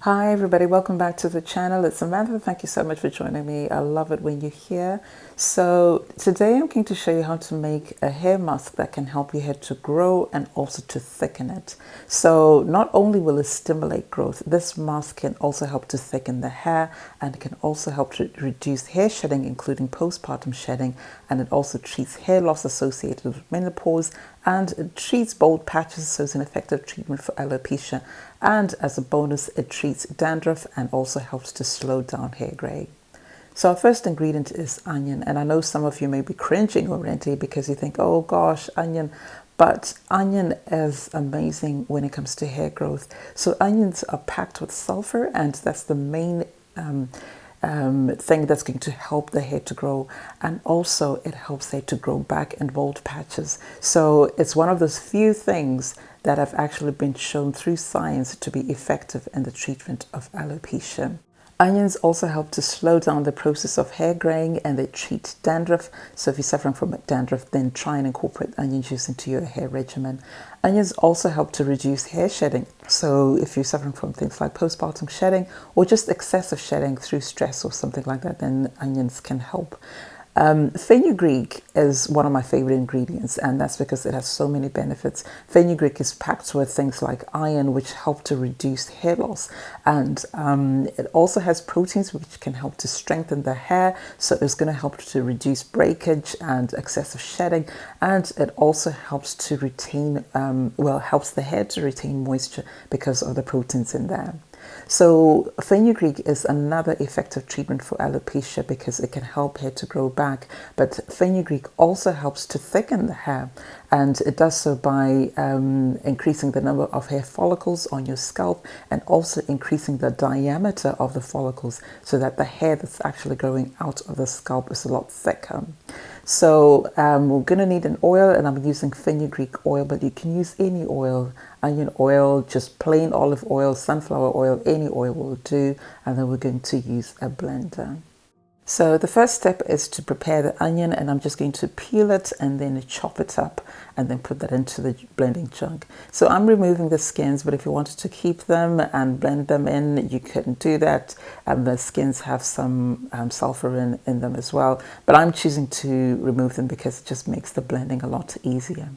Hi everybody, welcome back to the channel. It's Samantha. Thank you so much for joining me. I love it when you're here. So today I'm going to show you how to make a hair mask that can help your hair to grow and also to thicken it. So not only will it stimulate growth, this mask can also help to thicken the hair, and it can also help to reduce hair shedding, including postpartum shedding, and it also treats hair loss associated with menopause, and it treats bald patches, so it's an effective treatment for alopecia. And as a bonus, it treats dandruff and also helps to slow down hair grey. So our first ingredient is onion, and I know some of you may be cringing already because you think, oh gosh, onion. But onion is amazing when it comes to hair growth. So onions are packed with sulfur, and that's the main thing that's going to help the hair to grow, and also it helps hair to grow back in bald patches. So it's one of those few things that have actually been shown through science to be effective in the treatment of alopecia. Onions also help to slow down the process of hair graying, and they treat dandruff. So if you're suffering from dandruff, then try and incorporate onion juice into your hair regimen. Onions also help to reduce hair shedding. So if you're suffering from things like postpartum shedding or just excessive shedding through stress or something like that, then onions can help. Fenugreek is one of my favorite ingredients, and that's because it has so many benefits. Fenugreek is packed with things like iron, which help to reduce hair loss, and it also has proteins which can help to strengthen the hair, so it's going to help to reduce breakage and excessive shedding, and it also helps to retain, helps the hair to retain moisture because of the proteins in there. So fenugreek is another effective treatment for alopecia because it can help hair to grow back, but fenugreek also helps to thicken the hair, and it does so by increasing the number of hair follicles on your scalp and also increasing the diameter of the follicles so that the hair that's actually growing out of the scalp is a lot thicker. So we're going to need an oil, and I'm using fenugreek oil, but you can use any oil, onion oil, just plain olive oil, sunflower oil, any oil will do, and then we're going to use a blender. So the first step is to prepare the onion, and I'm just going to peel it and then chop it up and then put that into the blending jug. So I'm removing the skins, but if you wanted to keep them and blend them in, you couldn't do that. The skins have some sulfur in them as well, but I'm choosing to remove them because it just makes the blending a lot easier.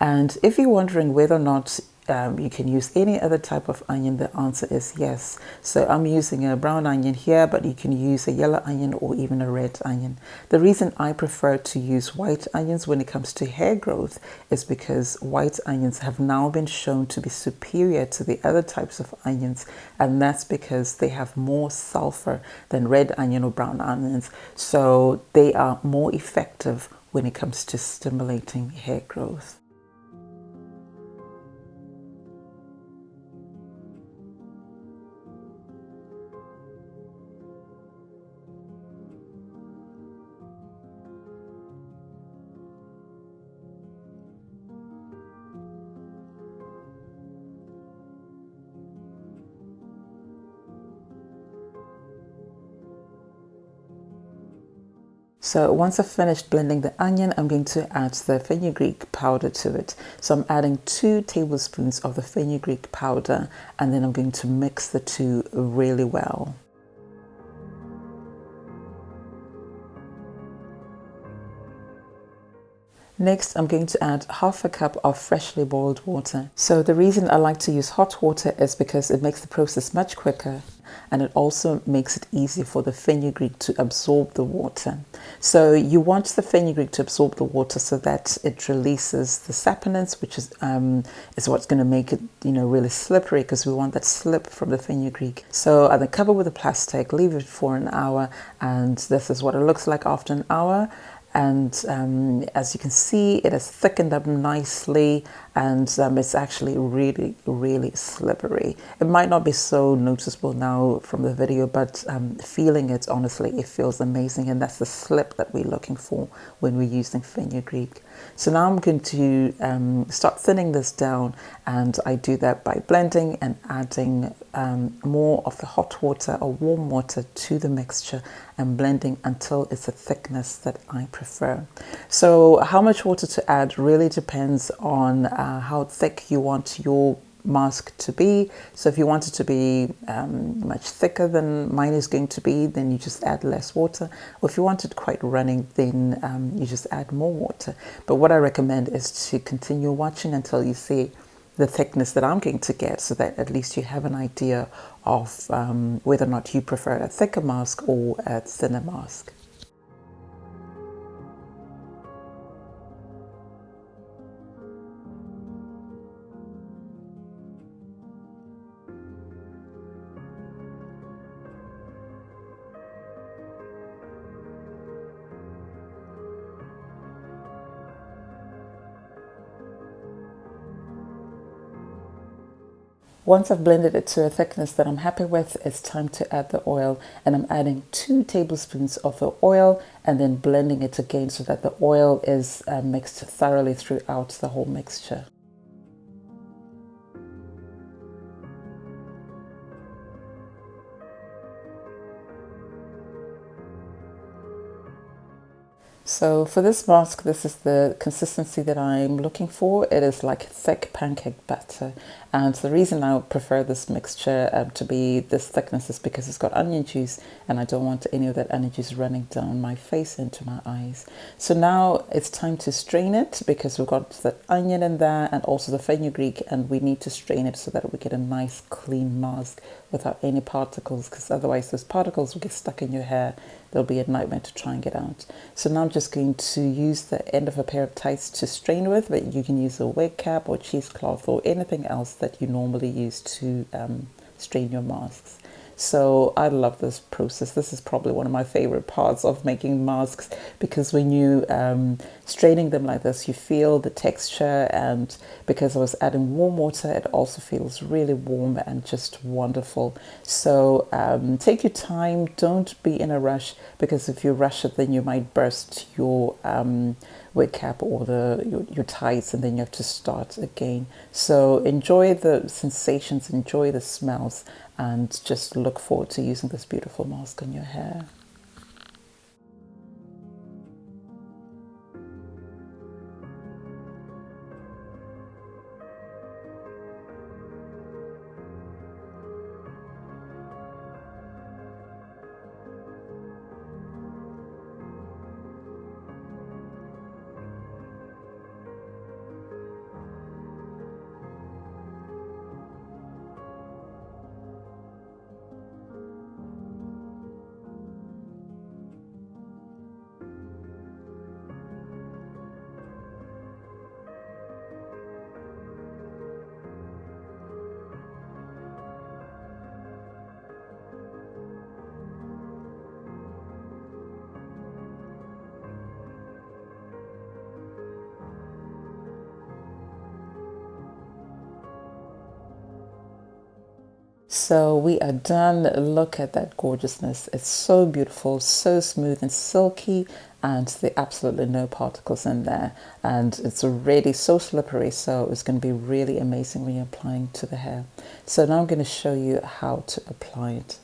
And if you're wondering whether or not you can use any other type of onion, the answer is yes. So I'm using a brown onion here, but you can use a yellow onion or even a red onion. The reason I prefer to use white onions when it comes to hair growth is because white onions have now been shown to be superior to the other types of onions, and that's because they have more sulfur than red onion or brown onions. So they are more effective when it comes to stimulating hair growth. So once I've finished blending the onion, I'm going to add the fenugreek powder to it. So I'm adding 2 tablespoons of the fenugreek powder, and then I'm going to mix the two really well. Next, I'm going to add half a cup of freshly boiled water. So the reason I like to use hot water is because it makes the process much quicker, and it also makes it easier for the fenugreek to absorb the water. So you want the fenugreek to absorb the water so that it releases the saponins, which is what's going to make it, really slippery, because we want that slip from the fenugreek. So I then cover with a plastic, leave it for an hour, and this is what it looks like after an hour. And as you can see, it has thickened up nicely, and it's actually really, really slippery. It might not be so noticeable now from the video, but feeling it, honestly, it feels amazing, and that's the slip that we're looking for when we're using fenugreek. So now I'm going to start thinning this down, and I do that by blending and adding more of the hot water or warm water to the mixture and blending until it's a thickness that I prefer. So how much water to add really depends on how thick you want your mask to be. So if you want it to be much thicker than mine is going to be, then you just add less water. Or if you want it quite running, then you just add more water. But what I recommend is to continue watching until you see the thickness that I'm going to get, so that at least you have an idea of whether or not you prefer a thicker mask or a thinner mask. Once I've blended it to a thickness that I'm happy with, it's time to add the oil, and I'm adding 2 tablespoons of the oil and then blending it again so that the oil is mixed thoroughly throughout the whole mixture. So for this mask, this is the consistency that I'm looking for. It is like thick pancake batter. And the reason I prefer this mixture to be this thickness is because it's got onion juice, and I don't want any of that onion juice running down my face into my eyes. So now it's time to strain it, because we've got the onion in there and also the fenugreek, and we need to strain it so that we get a nice clean mask without any particles, because otherwise those particles will get stuck in your hair. They'll be a nightmare to try and get out. So now I'm just going to use the end of a pair of tights to strain with, but you can use a wig cap or cheesecloth or anything else that you normally use to strain your masks. So I love this process. This is probably one of my favorite parts of making masks, because when you straining them like this, you feel the texture, and because I was adding warm water, it also feels really warm and just wonderful. So take your time, don't be in a rush, because if you rush it, then you might burst your wig cap or your tights, and then you have to start again. So enjoy the sensations, enjoy the smells, and just look forward to using this beautiful mask on your hair. So we are done. Look at that gorgeousness. It's so beautiful, so smooth and silky, and there are absolutely no particles in there. And it's already so slippery, so it's going to be really amazing when you're applying to the hair. So now I'm going to show you how to apply it.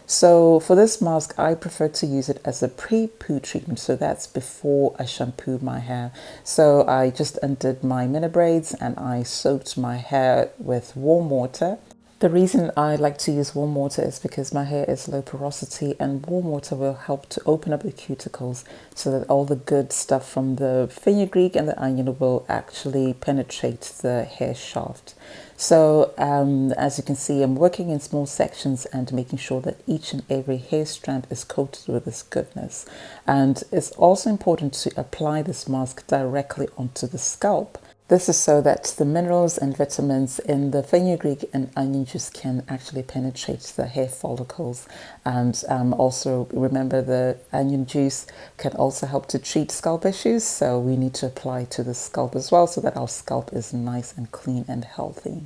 So for this mask, I prefer to use it as a pre-poo treatment. So that's before I shampoo my hair. So I just undid my mini braids and I soaked my hair with warm water. The reason I like to use warm water is because my hair is low porosity, and warm water will help to open up the cuticles so that all the good stuff from the fenugreek and the onion will actually penetrate the hair shaft. So as you can see, I'm working in small sections and making sure that each and every hair strand is coated with this goodness. And it's also important to apply this mask directly onto the scalp. This is so that the minerals and vitamins in the fenugreek and onion juice can actually penetrate the hair follicles. And also remember, the onion juice can also help to treat scalp issues. So we need to apply to the scalp as well, so that our scalp is nice and clean and healthy.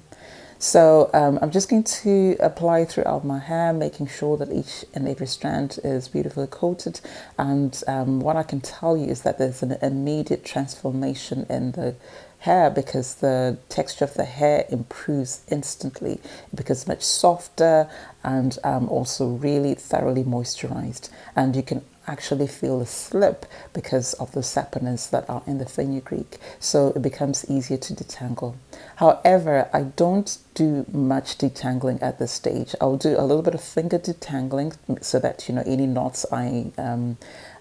So I'm just going to apply throughout my hair, making sure that each and every strand is beautifully coated. And what I can tell you is that there's an immediate transformation in the hair, because the texture of the hair improves instantly. It becomes much softer and also really thoroughly moisturized. And you can actually feel a slip because of the saponins that are in the fenugreek, so it becomes easier to detangle. However, I don't do much detangling at this stage. I'll do a little bit of finger detangling so that, you know, any knots I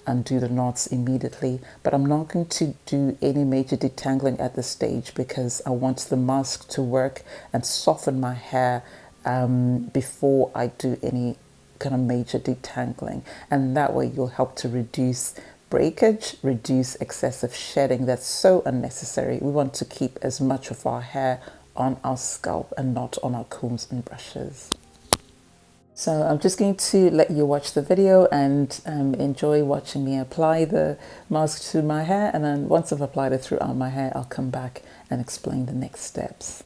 undo the knots immediately, but I'm not going to do any major detangling at this stage because I want the mask to work and soften my hair before I do any kind of major detangling, and that way you'll help to reduce breakage, reduce excessive shedding that's so unnecessary. We want to keep as much of our hair on our scalp and not on our combs and brushes. So I'm just going to let you watch the video and enjoy watching me apply the mask to my hair, and then once I've applied it throughout my hair, I'll come back and explain the next steps.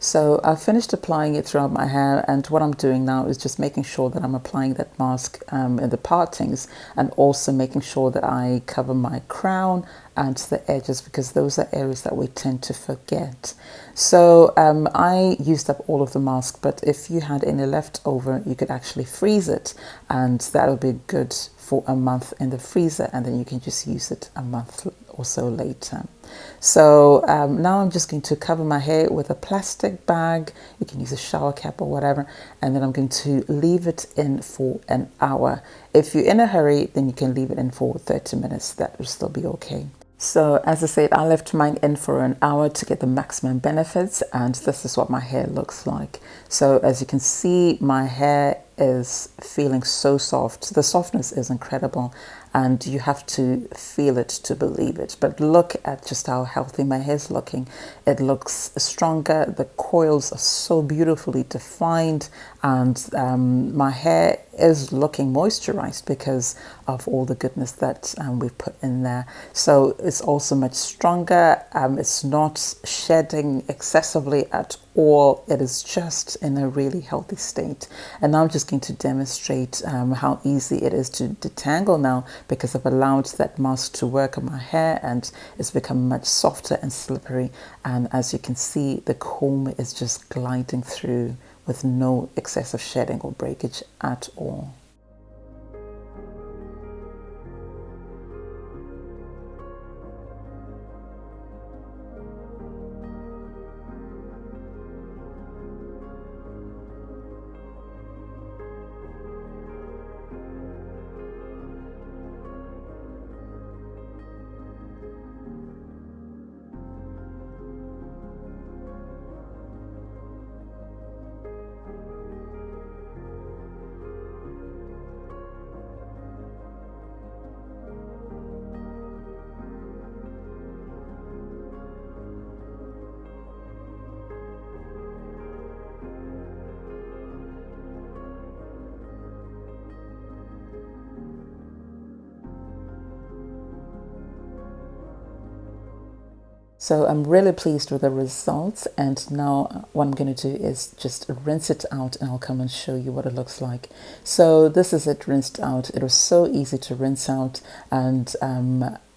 So I've finished applying it throughout my hair, and what I'm doing now is just making sure that I'm applying that mask in the partings, and also making sure that I cover my crown and the edges, because those are areas that we tend to forget. So I used up all of the mask, but if you had any left over, you could actually freeze it, and that'll be good for a month in the freezer, and then you can just use it a month or so later. So now I'm just going to cover my hair with a plastic bag. You can use a shower cap or whatever, and then I'm going to leave it in for an hour. If you're in a hurry, then you can leave it in for 30 minutes. That will still be okay. So as I said, I left mine in for an hour to get the maximum benefits, and this is what my hair looks like. So as you can see, my hair is feeling so soft. The softness is incredible, and you have to feel it to believe it. But look at just how healthy my hair is looking. It looks stronger. The coils are so beautifully defined, and my hair is looking moisturized because of all the goodness that we've put in there. So it's also much stronger. It's not shedding excessively at all. It is just in a really healthy state. And now I'm just going to demonstrate how easy it is to detangle now, because I've allowed that mask to work on my hair, and it's become much softer and slippery. And as you can see, the comb is just gliding through with no excessive shedding or breakage at all. So I'm really pleased with the results, and now what I'm going to do is just rinse it out, and I'll come and show you what it looks like. So this is it rinsed out. It was so easy to rinse out, and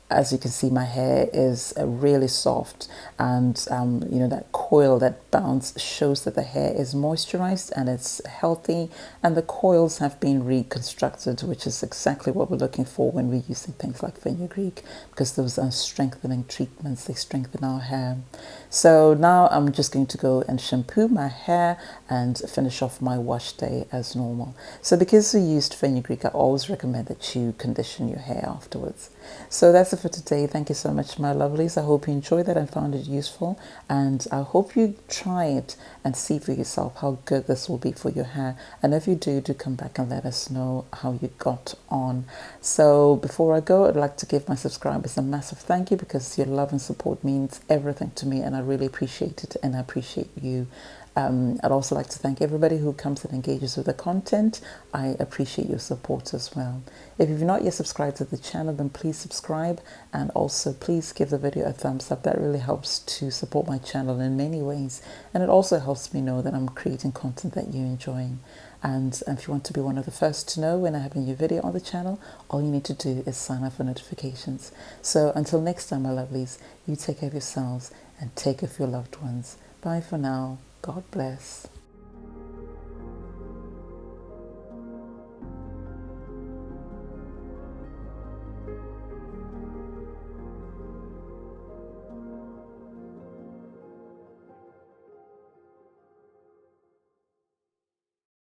as you can see, my hair is really soft, and you know, that coil, that bounce shows that the hair is moisturized and it's healthy, and the coils have been reconstructed, which is exactly what we're looking for when we're using things like fenugreek, because those are strengthening treatments. They strengthen our hair. So now I'm just going to go and shampoo my hair and finish off my wash day as normal. So because we used fenugreek, I always recommend that you condition your hair afterwards. So that's it for today. Thank you so much, my lovelies. I hope you enjoyed that and found it useful, and I hope you try it and see for yourself how good this will be for your hair. And if you do come back and let us know how you got on. So before I go, I'd like to give my subscribers a massive thank you, because your love and support means everything to me, and I really appreciate it, and I appreciate you. I'd also like to thank everybody who comes and engages with the content. I appreciate your support as well. If you've not yet subscribed to the channel, then please subscribe, and also please give the video a thumbs up. That really helps to support my channel in many ways, and it also helps me know that I'm creating content that you're enjoying. And if you want to be one of the first to know when I have a new video on the channel, all you need to do is sign up for notifications. So until next time, my lovelies, you take care of yourselves and take care of your loved ones. Bye for now. God bless.